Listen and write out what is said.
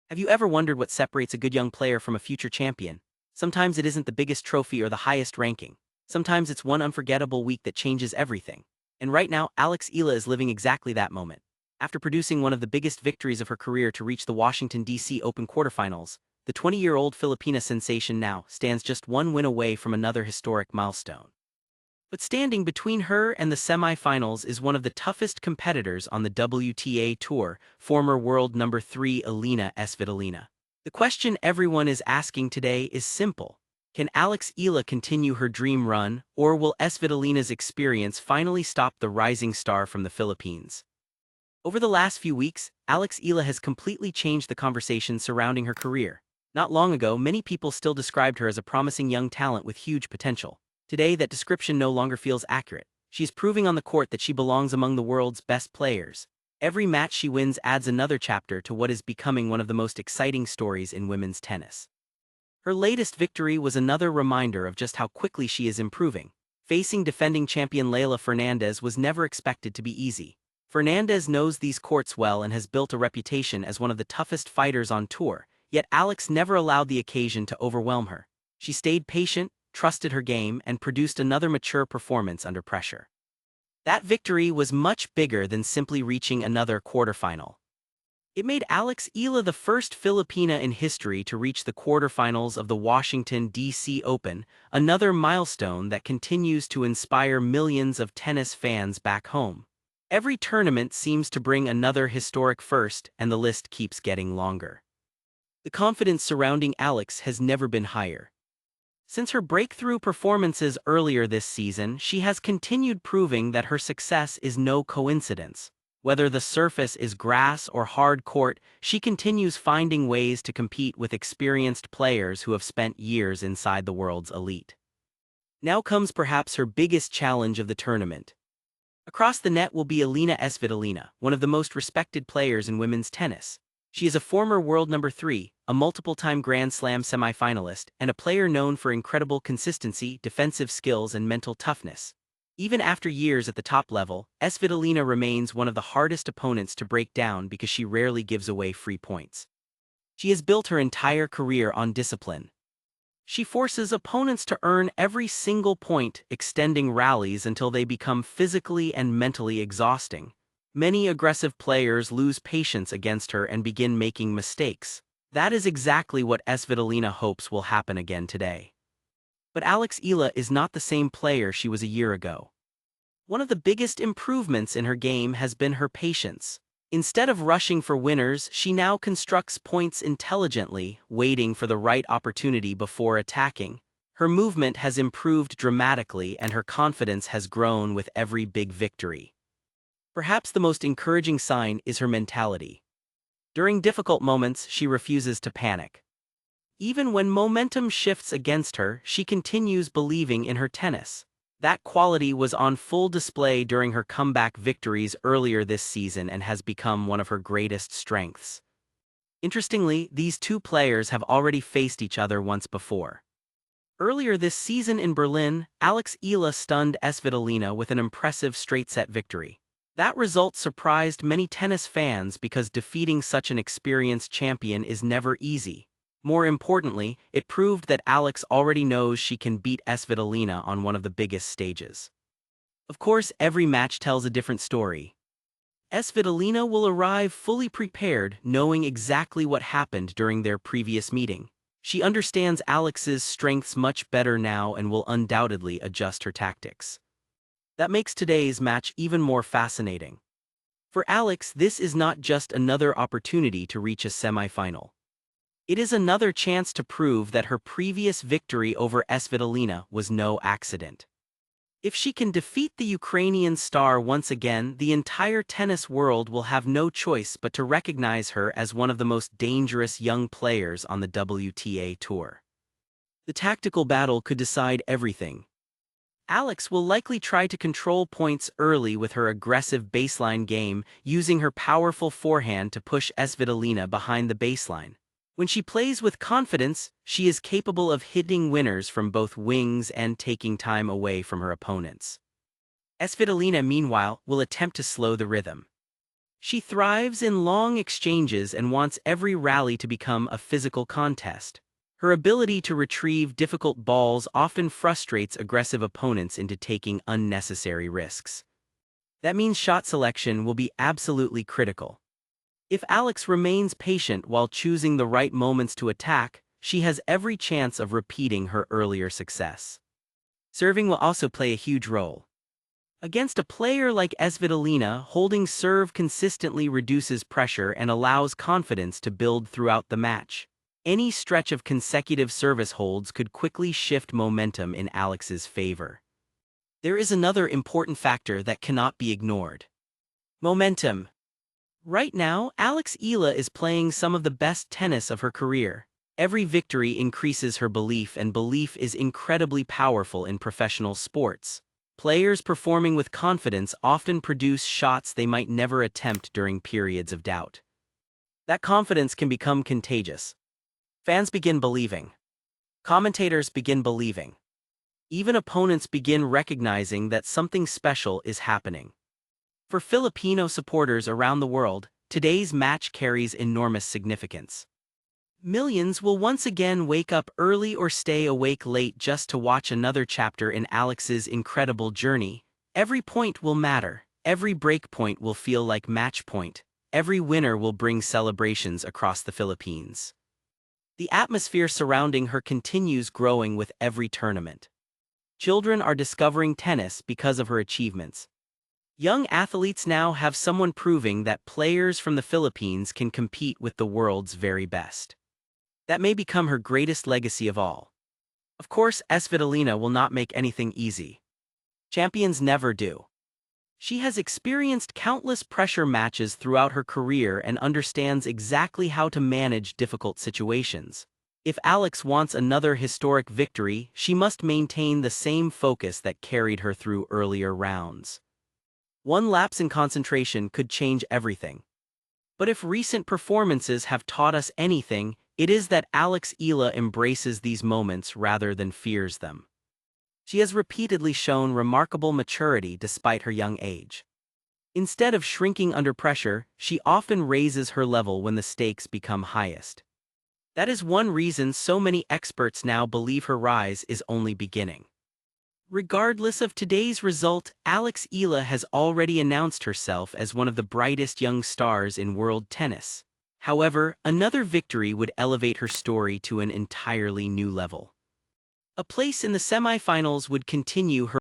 Have you ever wondered what separates a good young player from a future champion? Sometimes it isn't the biggest trophy or the highest ranking. Sometimes it's one unforgettable week that changes everything. And right now, Alex Eala is living exactly that moment. After producing one of the biggest victories of her career to reach the Washington DC Open Quarterfinals, the 20-year-old Filipina sensation now stands just one win away from another historic milestone. But standing between her and the semifinals is one of the toughest competitors on the WTA Tour, former world number 3 Elina Svitolina. The question everyone is asking today is simple. Can Alex Eala continue her dream run, or will Svitolina's experience finally stop the rising star from the Philippines? Over the last few weeks, Alex Eala has completely changed the conversation surrounding her career. Not long ago, many people still described her as a promising young talent with huge potential. Today, that description no longer feels accurate. She's proving on the court that she belongs among the world's best players. Every match she wins adds another chapter to what is becoming one of the most exciting stories in women's tennis. Her latest victory was another reminder of just how quickly she is improving. Facing defending champion Leylah Fernandez was never expected to be easy. Fernandez knows these courts well and has built a reputation as one of the toughest fighters on tour, yet Alex never allowed the occasion to overwhelm her. She stayed patient, trusted her game, and produced another mature performance under pressure. That victory was much bigger than simply reaching another quarterfinal. It made Alex Eala the first Filipina in history to reach the quarterfinals of the Washington DC Open, another milestone that continues to inspire millions of tennis fans back home. Every tournament seems to bring another historic first, and the list keeps getting longer. The confidence surrounding Alex has never been higher. Since her breakthrough performances earlier this season, she has continued proving that her success is no coincidence. Whether the surface is grass or hard court, she continues finding ways to compete with experienced players who have spent years inside the world's elite. Now comes perhaps her biggest challenge of the tournament. Across the net will be Elina Svitolina, one of the most respected players in women's tennis. She is a former world number 3, a multiple-time Grand Slam semifinalist, and a player known for incredible consistency, defensive skills, and mental toughness. Even after years at the top level, Svitolina remains one of the hardest opponents to break down because she rarely gives away free points. She has built her entire career on discipline. She forces opponents to earn every single point, extending rallies until they become physically and mentally exhausting. Many aggressive players lose patience against her and begin making mistakes. That is exactly what Svitolina hopes will happen again today. But Alex Eala is not the same player she was a year ago. One of the biggest improvements in her game has been her patience. Instead of rushing for winners, she now constructs points intelligently, waiting for the right opportunity before attacking. Her movement has improved dramatically and her confidence has grown with every big victory. Perhaps the most encouraging sign is her mentality. During difficult moments, she refuses to panic. Even when momentum shifts against her, she continues believing in her tennis. That quality was on full display during her comeback victories earlier this season and has become one of her greatest strengths. Interestingly, these two players have already faced each other once before. Earlier this season in Berlin, Alex Eala stunned Svitolina with an impressive straight-set victory. That result surprised many tennis fans because defeating such an experienced champion is never easy. More importantly, it proved that Alex already knows she can beat Svitolina on one of the biggest stages. Of course, every match tells a different story. Svitolina will arrive fully prepared, knowing exactly what happened during their previous meeting. She understands Alex's strengths much better now and will undoubtedly adjust her tactics. That makes today's match even more fascinating. For Alex, this is not just another opportunity to reach a semifinal. It is another chance to prove that her previous victory over Svitolina was no accident. If she can defeat the Ukrainian star once again, the entire tennis world will have no choice but to recognize her as one of the most dangerous young players on the WTA Tour. The tactical battle could decide everything. Alex will likely try to control points early with her aggressive baseline game, using her powerful forehand to push Svitolina behind the baseline. When she plays with confidence, she is capable of hitting winners from both wings and taking time away from her opponents. Svitolina, meanwhile, will attempt to slow the rhythm. She thrives in long exchanges and wants every rally to become a physical contest. Her ability to retrieve difficult balls often frustrates aggressive opponents into taking unnecessary risks. That means shot selection will be absolutely critical. If Alex remains patient while choosing the right moments to attack, she has every chance of repeating her earlier success. Serving will also play a huge role. Against a player like Svitolina, holding serve consistently reduces pressure and allows confidence to build throughout the match. Any stretch of consecutive service holds could quickly shift momentum in Alex's favor. There is another important factor that cannot be ignored. Momentum. Right now, Alex Eala is playing some of the best tennis of her career. Every victory increases her belief, and belief is incredibly powerful in professional sports. Players performing with confidence often produce shots they might never attempt during periods of doubt. That confidence can become contagious. Fans begin believing. Commentators begin believing. Even opponents begin recognizing that something special is happening. For Filipino supporters around the world, today's match carries enormous significance. Millions will once again wake up early or stay awake late just to watch another chapter in Alex's incredible journey. Every point will matter. Every break point will feel like match point. Every winner will bring celebrations across the Philippines. The atmosphere surrounding her continues growing with every tournament. Children are discovering tennis because of her achievements. Young athletes now have someone proving that players from the Philippines can compete with the world's very best. That may become her greatest legacy of all. Of course, Svitolina will not make anything easy. Champions never do. She has experienced countless pressure matches throughout her career and understands exactly how to manage difficult situations. If Alex wants another historic victory, she must maintain the same focus that carried her through earlier rounds. One lapse in concentration could change everything. But if recent performances have taught us anything, it is that Alex Eala embraces these moments rather than fears them. She has repeatedly shown remarkable maturity despite her young age. Instead of shrinking under pressure, she often raises her level when the stakes become highest. That is one reason so many experts now believe her rise is only beginning. Regardless of today's result, Alex Eala has already announced herself as one of the brightest young stars in world tennis. However, another victory would elevate her story to an entirely new level. A place in the semifinals would continue her